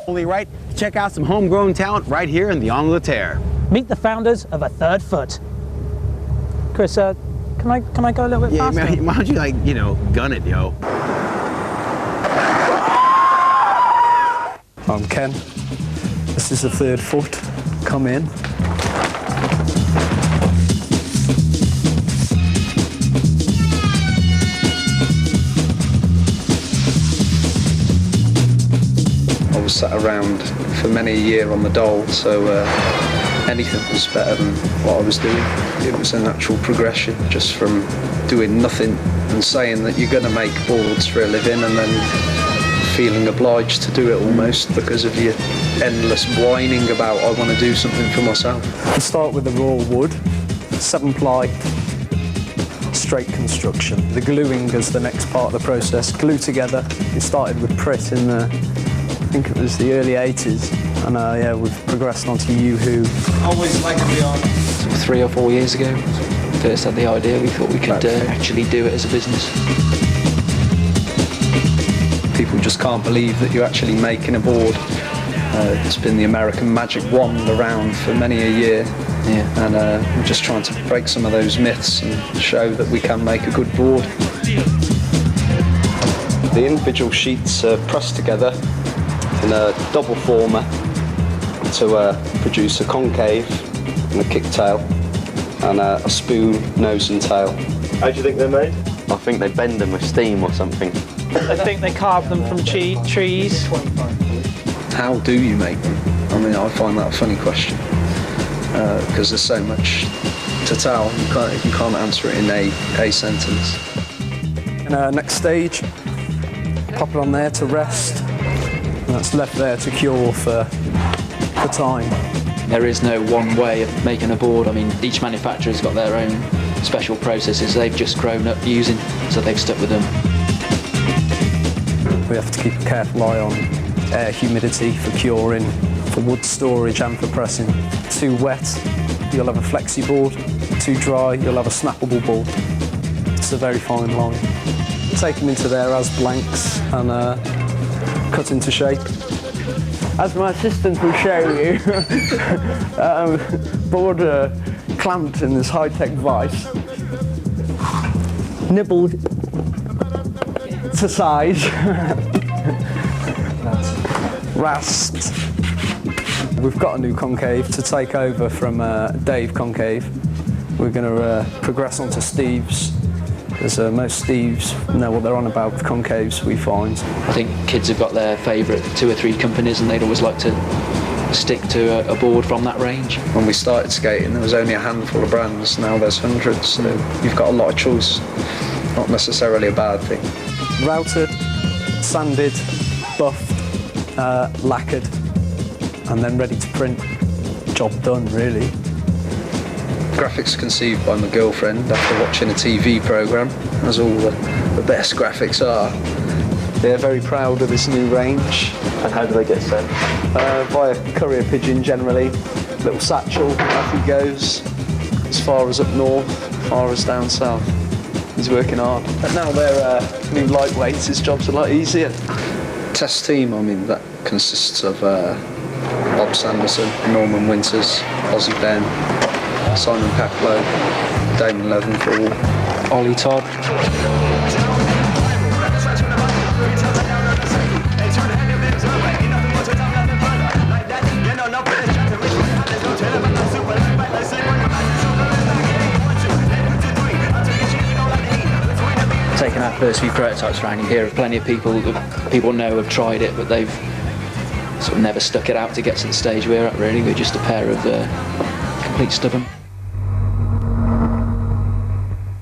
Only right, check out some homegrown talent right here in the On the Tear. Meet the founders of A Third Foot. Chris, can I go a little bit faster? Yeah, why don't you, like, you know, gun it, yo. I'm Ken. This is A Third Foot. Come in. I was sat around for many a year on the dole, so anything was better than what I was doing. It was a natural progression, just from doing nothing and saying that you're going to make boards for a living and then feeling obliged to do it almost because of your endless whining about I want to do something for myself. We start with the raw wood, 7-ply, straight construction. The gluing is the next part of the process. Glue together. It started with Pritt in the, I think it was the early 80s, and yeah, we've progressed onto Yoo-Hoo. Always like to be on. 3 or 4 years ago, first had the idea, we thought we could actually do it as a business. People just can't believe that you're actually making a board. It's been the American magic wand around for many a year, and we're just trying to break some of those myths and show that we can make a good board. The individual sheets are pressed together in a double former to produce a concave and a kick tail and a spoon, nose and tail. How do you think they're made? I think they bend them with steam or something. I think they carve them from trees. How do you make them? I mean, I find that a funny question because there's so much to tell. You can't answer it in a sentence. And next stage, pop it on there to rest. And that's left there to cure for time. There is no one way of making a board. I mean, each manufacturer's got their own special processes they've just grown up using, so they've stuck with them. We have to keep a careful eye on air humidity for curing, for wood storage and for pressing. Too wet, you'll have a flexi board. Too dry, you'll have a snappable board. It's a very fine line. Take them into there as blanks and cut into shape. As my assistant will show you, board clamped in this high-tech vice, nibbled to size, rasped. We've got a new concave to take over from Dave Concave. We're going to progress onto Steve's, because most Steves know what they're on about with concaves, we find. I think kids have got their favourite 2 or 3 companies and they'd always like to stick to a board from that range. When we started skating, there was only a handful of brands. Now there's hundreds, so you've got a lot of choice. Not necessarily a bad thing. Routed, sanded, buffed, lacquered, and then ready to print. Job done, really. Graphics conceived by my girlfriend after watching a TV programme, as all the best graphics are. They're very proud of this new range. And how do they get sent? Via courier pigeon generally. Little satchel, off he goes. As far as up north, as far as down south. He's working hard. And now they're new lightweights, his job's a lot easier. Test team, I mean, that consists of Bob Sanderson, Norman Winters, Ozzy Ben, Simon Paplow, Damon Leventhal, Ollie Todd. Taking our first few prototypes around, you hear of plenty of people know have tried it, but they've sort of never stuck it out to get to the stage we're at, really. We're just a pair of complete stubborn.